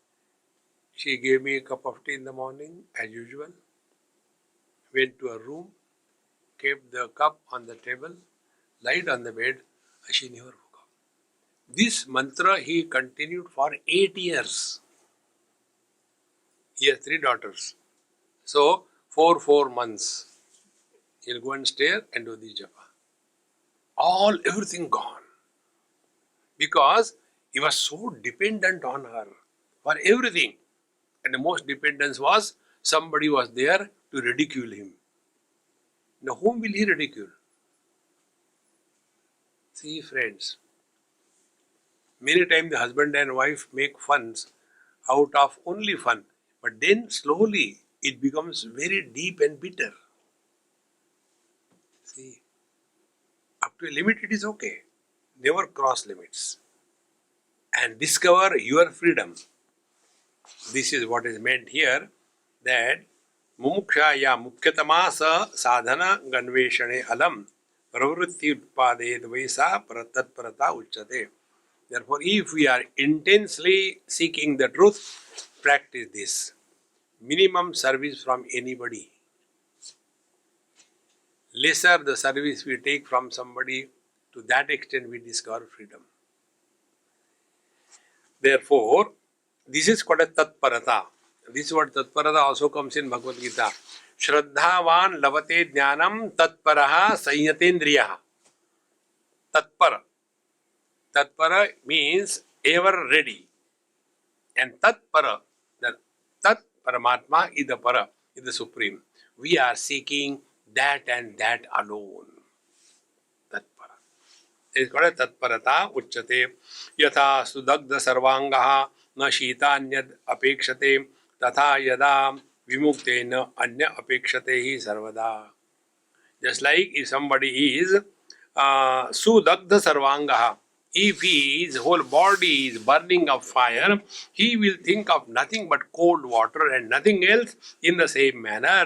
she gave me a cup of tea in the morning, as usual. Went to her room, kept the cup on the table, lied on the bed, and she never woke up. This mantra he continued for 8 years. He has 3 daughters. So, 4 months. He'll go and stare and do the japa. Everything gone. Because he was so dependent on her for everything. And the most dependence was somebody was there to ridicule him. Now, whom will he ridicule? See, friends, many times the husband and wife make funs out of only fun. But then slowly it becomes very deep and bitter. See, up to a limit it is okay. Never cross limits. And discover your freedom. This is what is meant here, that मुमुक्षा या मुख्यतमा स साधन गन्वेषणे अलम प्रवृत्ति उत्पादेत वैसा तत्परता उच्यते. Therefore, if we are intensely seeking the truth, practice this. Minimum service from anybody. Lesser the service we take from somebody, to that extent we discover freedom. Therefore, this is called a tatparata. This word tatparata also comes in Bhagavad Gita. Shraddhavan lavate jnanam tatparaha sanyatendriyaha. Tatpara. Tatpara means ever ready. And tatpara, the tat paramatma is the para, is the supreme. We are seeking that and that alone. Tatpara. It is called tatparata uchyate. Yatha sudagda sarvangaha na shita anyad apekshate tatha yada vimukte na anya apekshate hi sarvada. Just like if somebody is sudagda sarvangaha, if his whole body is burning of fire, he will think of nothing but cold water and nothing else. In the same manner,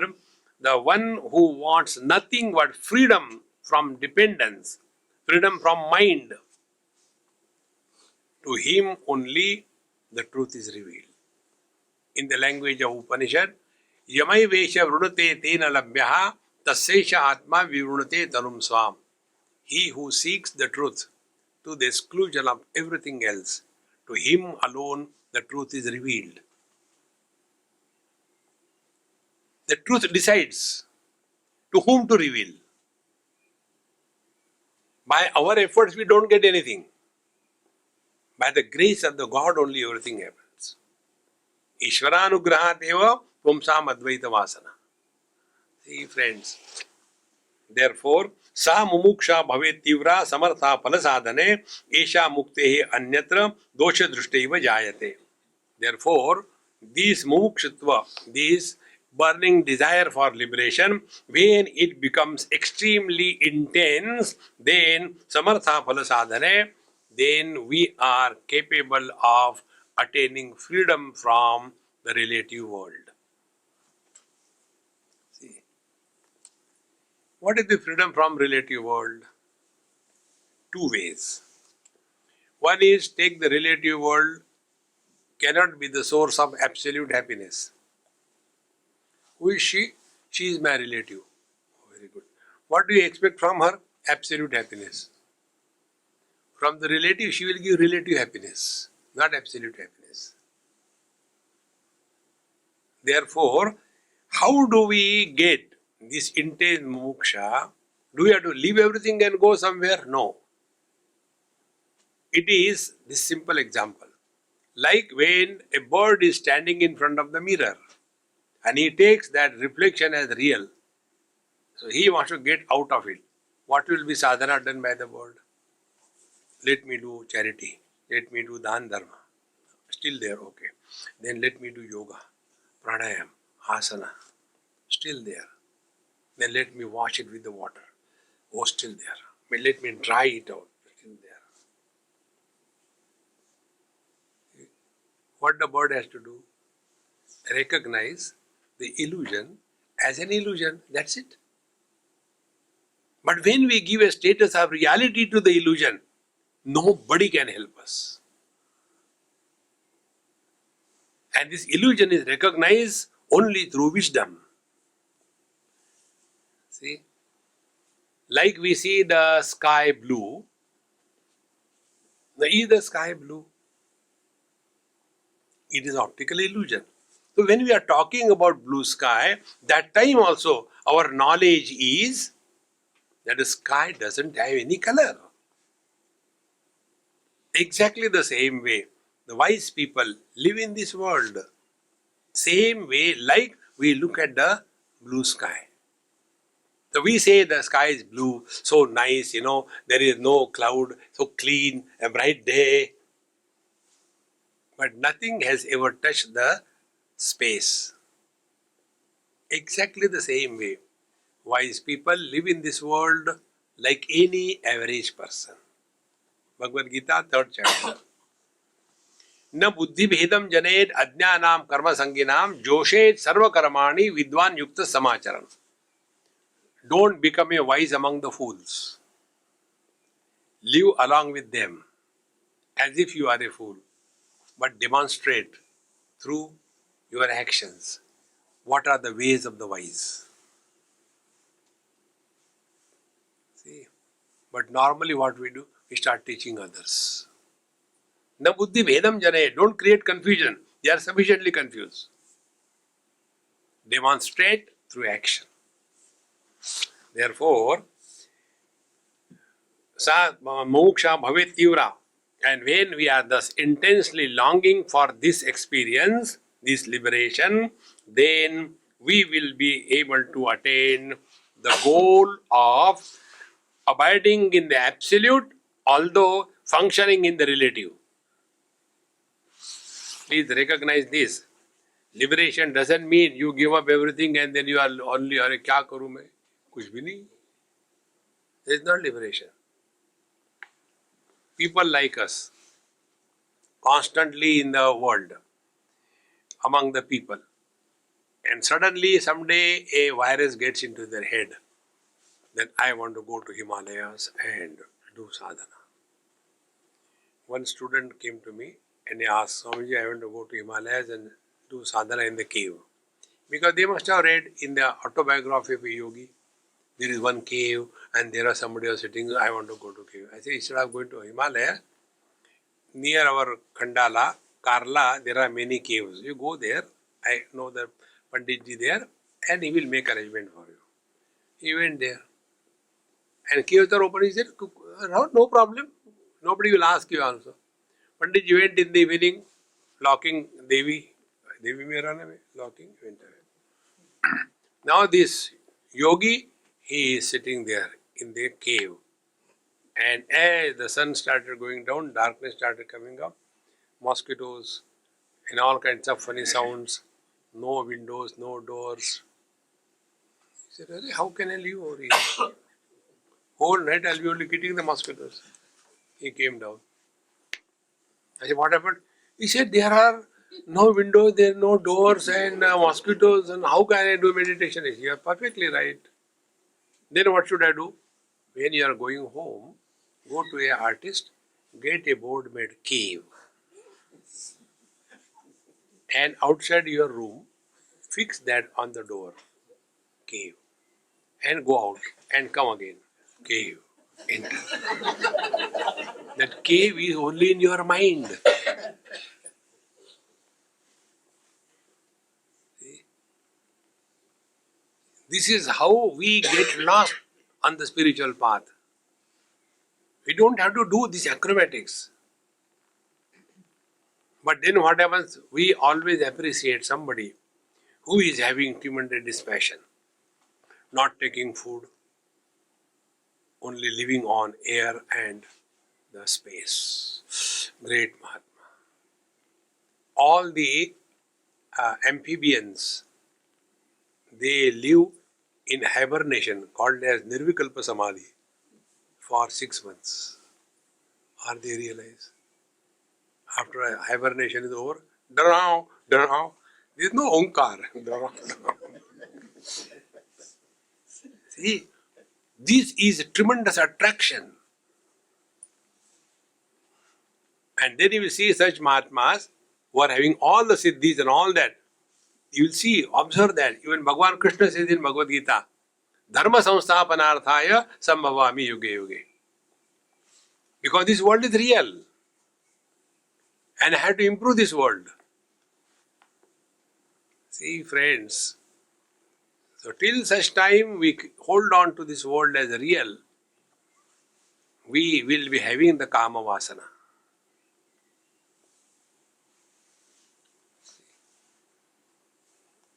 the one who wants nothing but freedom from dependence, freedom from mind, to him only the truth is revealed. In the language of Upanishad, Yamai Vesha Vrunate Tena Labhyaha Tassesha Atma Vivrunate Tanum Swam. He who seeks the truth to the exclusion of everything else, to him alone the truth is revealed. The truth decides to whom to reveal. By our efforts we don't get anything. By the grace of the God only everything happens. Ishvaranugrahat eva pumsam advaita vasana. See friends, therefore, sa mumuksha bhavet tivra samartha palasadhane esha muktehe anyatra dosha drishtaiva jayate. Therefore, this mumukshutva, this burning desire for liberation, when it becomes extremely intense, then samartha palasadhane, then we are capable of attaining freedom from the relative world. See, what is the freedom from relative world? Two ways. One is, take the relative world cannot be the source of absolute happiness. Who is she? She is my relative. Oh, very good. What do you expect from her? Absolute happiness. From the relative, she will give relative happiness, not absolute happiness. Therefore, how do we get this intense moksha? Do we have to leave everything and go somewhere? No. It is this simple example. Like when a bird is standing in front of the mirror and he takes that reflection as real. So he wants to get out of it. What will be sadhana done by the bird? Let me do charity. Let me do dhan dharma. Still there, okay. Then let me do yoga, pranayam, asana. Still there. Then let me wash it with the water. Oh, still there. Let me dry it out. Still there. What the bird has to do? Recognize the illusion as an illusion. That's it. But when we give a status of reality to the illusion, nobody can help us. And this illusion is recognized only through wisdom. See? Like we see the sky blue. Is the sky blue? It is optical illusion. So when we are talking about blue sky, that time also our knowledge is that the sky doesn't have any color. Exactly the same way, the wise people live in this world. Same way, like we look at the blue sky. So we say the sky is blue, so nice, there is no cloud, so clean, a bright day. But nothing has ever touched the space. Exactly the same way, wise people live in this world like any average person. Bhagavad Gita, 3rd chapter. न बुद्धि भेदम जनेत अज्ञानाम कर्म संगिनाम जोशेत सर्व कर्माणि विद्वान युक्त समाचरण. Don't become a wise among the fools. Live along with them as if you are a fool, but demonstrate through your actions what are the ways of the wise. See? But normally what we do, we start teaching others. Na buddhi bhedam jane. Don't create confusion. They are sufficiently confused. Demonstrate through action. Therefore, sa moksha bhavet tivra. And when we are thus intensely longing for this experience, this liberation, then we will be able to attain the goal of abiding in the absolute, although functioning in the relative. Please recognize this. Liberation doesn't mean you give up everything and then you are only, अरे क्या करूँ मैं? कुछ भी नहीं. There is not liberation. People like us, constantly in the world, among the people, and suddenly someday a virus gets into their head. Then I want to go to Himalayas and do sadhana. One student came to me and he asked, Swamiji, I want to go to Himalayas and do sadhana in the cave. Because they must have read in the autobiography of a yogi, there is one cave and there are somebody else sitting, I want to go to cave. I say, instead of going to Himalaya, near our Khandala, Karla, there are many caves. You go there, I know the Panditji there, and he will make arrangement for you. He went there. And caves are open, he said, no problem. Nobody will ask you also. Panditji went in the evening, locking Devi may run away, locking, went away. Now this yogi, he is sitting there in the cave. And as the sun started going down, darkness started coming up, mosquitoes and all kinds of funny sounds, no windows, no doors. He said, how can I live over here? Whole night I'll be only getting the mosquitoes. He came down. I said, what happened? He said, there are no windows, there are no doors and mosquitoes, and how can I do meditation? I said, you are perfectly right. Then what should I do? When you are going home, go to an artist, get a board made cave. And outside your room, fix that on the door, cave. And go out and come again, cave. Enter. That cave is only in your mind. See? This is how we get lost on the spiritual path. We don't have to do these acrobatics. But then what happens? We always appreciate somebody who is having tremendous dispassion, not taking food, only living on air and the space. Great Mahatma. All the amphibians, they live in hibernation called as Nirvikalpa Samadhi for 6 months. Are they realized? After hibernation is over, there is no onkar. See, this is a tremendous attraction. And then you will see such Mahatmas who are having all the siddhis and all that. You will see, observe that. Even Bhagavan Krishna says in Bhagavad Gita, Dharma samsthapanarthaya sambhavami yuge yuge. Because this world is real. And I have to improve this world. See, friends, so till such time we hold on to this world as real, we will be having the kama vasana.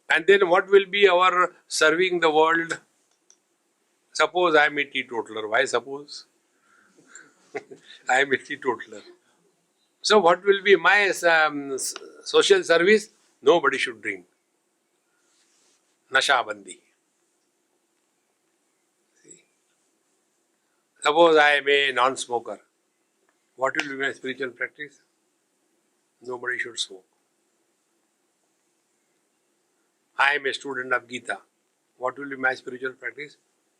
And then what will be our serving the world? Suppose I am a teetotaler. Why suppose? I am a teetotaler. So what will be my social service? Nobody should drink. Nasha bandi. Suppose I am a non-smoker. What will be my spiritual practice? Nobody should smoke. I am a student of Gita. What will be my spiritual practice?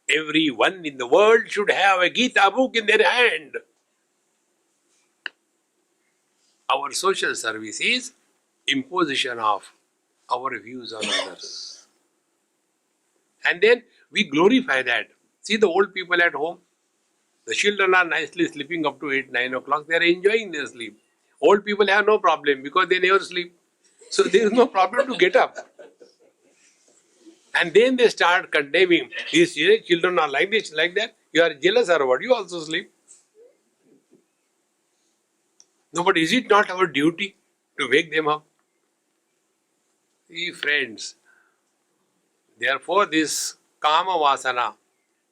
Everyone in the world should have a Gita book in their hand. Our social service is imposition of our views on others. And then we glorify that. See the old people at home. The children are nicely sleeping up to 8, 9 o'clock. They are enjoying their sleep. Old people have no problem because they never sleep. So there is no problem to get up. And then they start condemning. These children are like this, like that. You are jealous or what? You also sleep. No, but is it not our duty to wake them up? See, friends, therefore this kama vasana,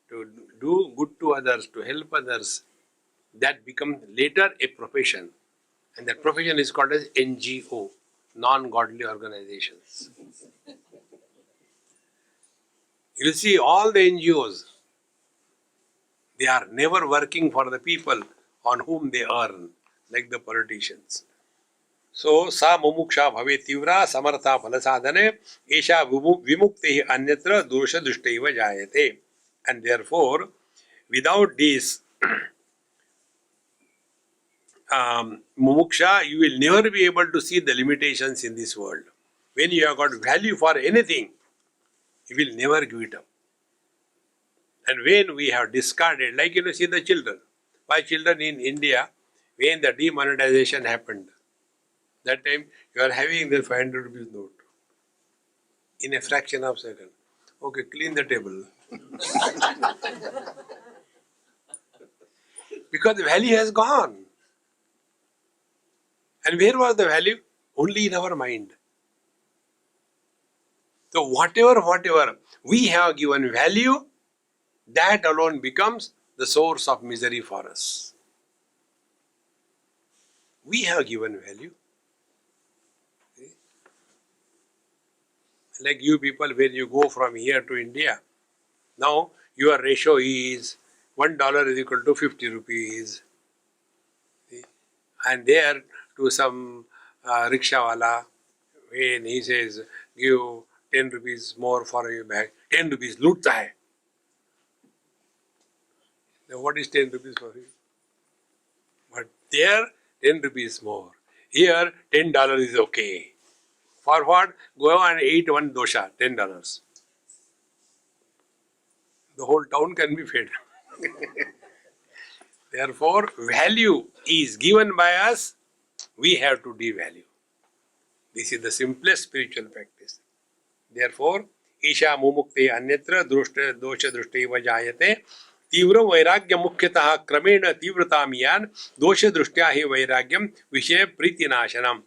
to do good to others, to help others, that becomes later a profession. And that profession is called as NGO, non-godly organizations. You see, all the NGOs, they are never working for the people on whom they earn, like the politicians. So, sa mumuksha bhave tivra samartha phalasadhane esha vimukti anyatra dosha dushtaiva jayate. And therefore, without this mumuksha, you will never be able to see the limitations in this world. When you have got value for anything, you will never give it up. And when we have discarded, like see the children. Why children in India, when the demonetization happened, that time you are having the 500 rupees note in a fraction of a second. Okay, clean the table. Because the value has gone. And where was the value? Only in our mind. So whatever we have given value, that alone becomes the source of misery for us. We have given value. Like you people, when you go from here to India, now your ratio is $1 is equal to 50 rupees. And there to some rickshawala, when he says, give 10 rupees more for your bag, 10 rupees loota hai. Now what is 10 rupees for you? But there, 10 rupees more. Here, $10 is okay. For what? Go and eat one dosha, $10. The whole town can be fed. Therefore, value is given by us, we have to devalue. This is the simplest spiritual practice. Therefore, Isha mumukte anyatra dosha drushteva jayate तीव्र वैराग्य मुख्यतः क्रमेण तीव्रतामियान दोष दृष्टया ही वैराग्यम विषय प्रीतिनाशनम.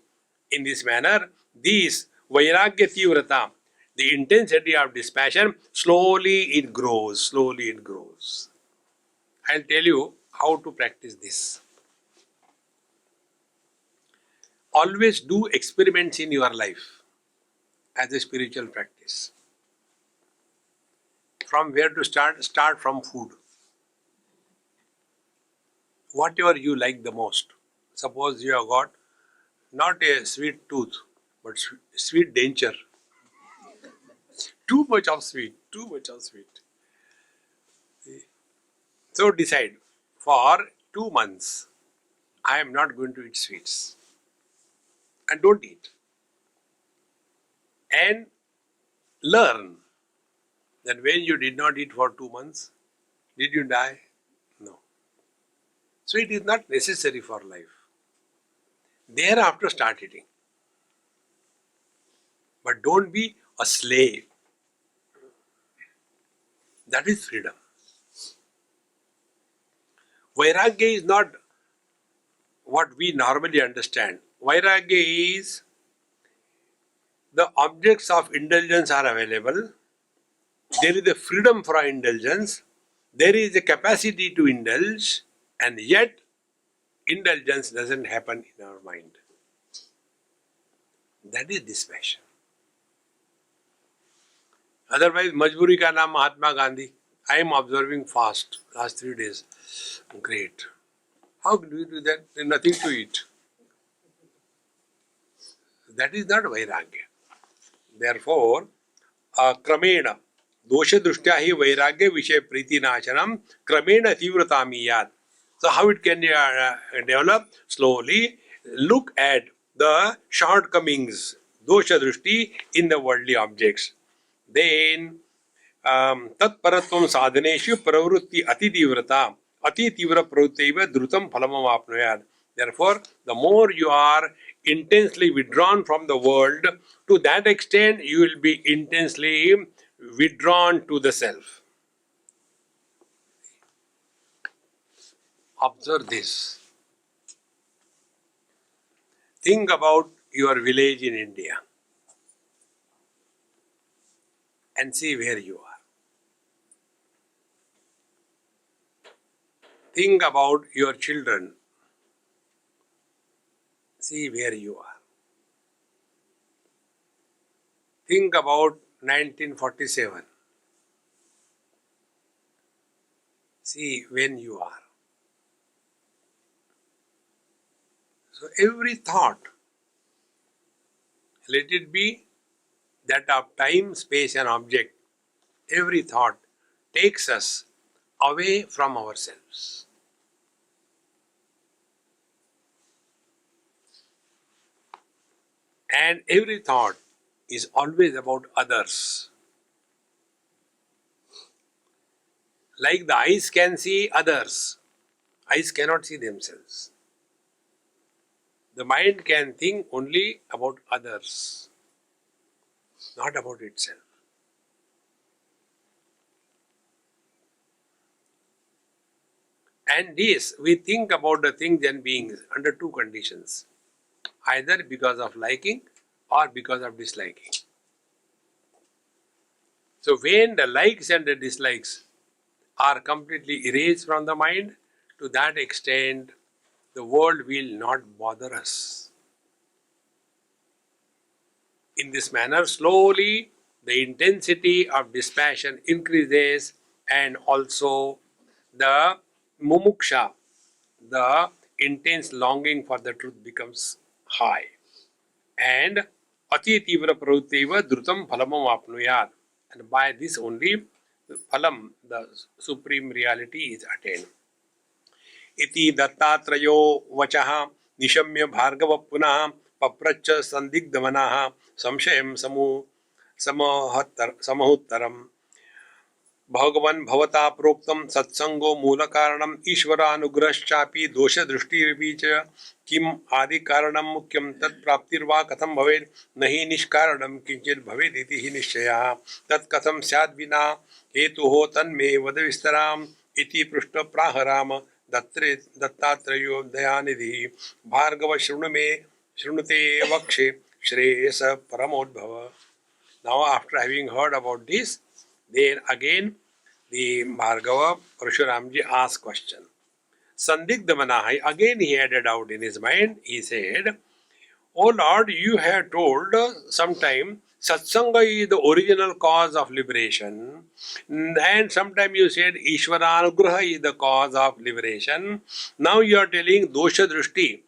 In this manner, this vairagya tivrata, the intensity of dispassion, slowly it grows. I'll tell you how to practice this. Always do experiments in your life as a spiritual practice. From where to start? Start from food. Whatever you like the most. Suppose you have got not a sweet tooth, but sweet danger. Too much of sweet. So decide, for 2 months, I am not going to eat sweets. And don't eat. And learn that when you did not eat for 2 months, did you die? No. So it is not necessary for life. Thereafter start eating. But don't be a slave. That is freedom. Vairagya is not what we normally understand. Vairagya is the objects of indulgence are available. There is a freedom for indulgence. There is a capacity to indulge, and yet indulgence doesn't happen in our mind. That is dispassion. Otherwise, Majburi ka naam Mahatma Gandhi. I am observing fast last 3 days. Great. How do you do that? There's nothing to eat. That is not Vairagya. Therefore, Kramena, Dosha Drishtya hi Vairagya Vishay Priti Nashanam, Kramena Tivratamiyat. So how it can develop? Slowly look at the shortcomings, Dosha Drishti in the worldly objects. Then तत्परत्वं साधनेषु प्रवृत्ति अति तीव्र प्रवृत्तिव द्रुतं फलमवाप्नुयात्. Therefore, the more you are intensely withdrawn from the world, to that extent you will be intensely withdrawn to the self. Observe this. Think about your village in India and see where you are. Think about your children. See where you are. Think about 1947. See when you are. So every thought, let it be that of time, space and object, every thought takes us away from ourselves. And every thought is always about others. Like the eyes can see others, eyes cannot see themselves. The mind can think only about others, not about itself. And this, we think about the things and beings under two conditions, either because of liking or because of disliking. So when the likes and the dislikes are completely erased from the mind, to that extent, the world will not bother us. In this manner, slowly the intensity of dispassion increases and also the mumuksha, the intense longing for the truth becomes high. And ati tivra pravrittiva drutam phalamam apnuyat. And by this only, the phalam, the supreme reality is attained. इति दत्तात्रेयो वचः निशम्य भार्गव पुनः पप्रच्छ संदिग्धमनः संशयं समहोत्तरम् भगवन् भवता प्रोक्तं सत्संगो मूलकारणम् ईश्वरानुग्रहश्चापि दोषदृष्टिरपि च किम् आदिकारणं मुख्यं तत्प्राप्तिर्वा कथं भवेत् न हि निष्कारणं किञ्चित् भवेत् इति हि निश्चयः तत् कथं स्यात् विना हेतुः तन्मे वद विस्तराम् इति पृष्ठ प्राह Ram दत्तात्रेयो दयानिधिः Bhargava शृणुते वक्षे Shreyas परमोद्भव. Now after having heard about this, then again the Bhargava Parshuramji asked question. Sandigdha Manaha, again he had a doubt in his mind. He said, "O Lord, you have told sometime Satsanga is the original cause of liberation, and sometime you said Ishvaranugraha is the cause of liberation. Now you are telling Dosha Drishti,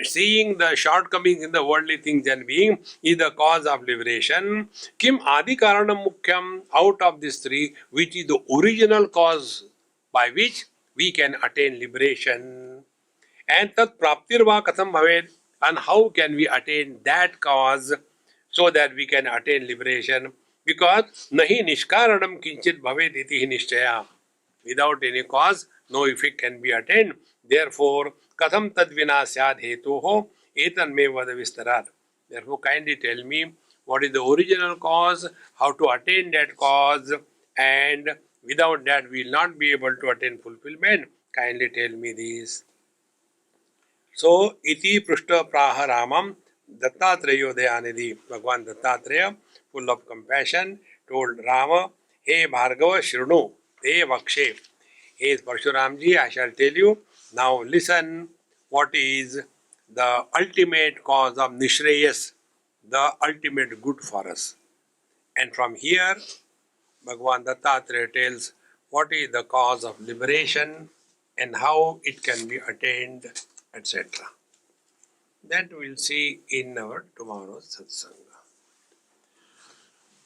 seeing the shortcomings in the worldly things and being is the cause of liberation. Kim Adi Karanam Mukhyam, out of these three, which is the original cause by which we can attain liberation. And tat praptirva katham bhaved, and how can we attain that cause so that we can attain liberation? Because nahi nishkaranam kinchit bhaved iti nishchaya. Without any cause, no effect can be attained. Therefore, katham tadvina syad hetuho etan me vada vistarat. Therefore, kindly tell me what is the original cause, how to attain that cause, and without that we will not be able to attain fulfillment. Kindly tell me this. So, iti prushta praha ramam Dattatreyo Dayanidhi. Bhagwan Dattatreya, full of compassion, told Rama, Hey Bhargava Shrunu, Te Vakshe. Hey Parshuramji, I shall tell you. Now listen, what is the ultimate cause of Nishreyas, the ultimate good for us. And from here, Bhagwan Dattatreya tells what is the cause of liberation and how it can be attained, etc. That we'll see in our tomorrow's satsanga.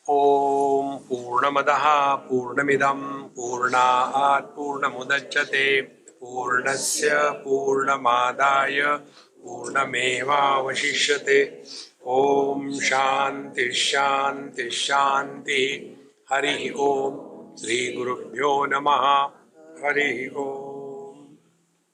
Om Purnamadaha Purnamidam Purnaat Purnamudachyate Purnasya Purnamadaya Purnameva Vashishyate. Om Shanti Shanti Shanti. Hari Om. Sri Gurubhyo Namaha. Hari Om.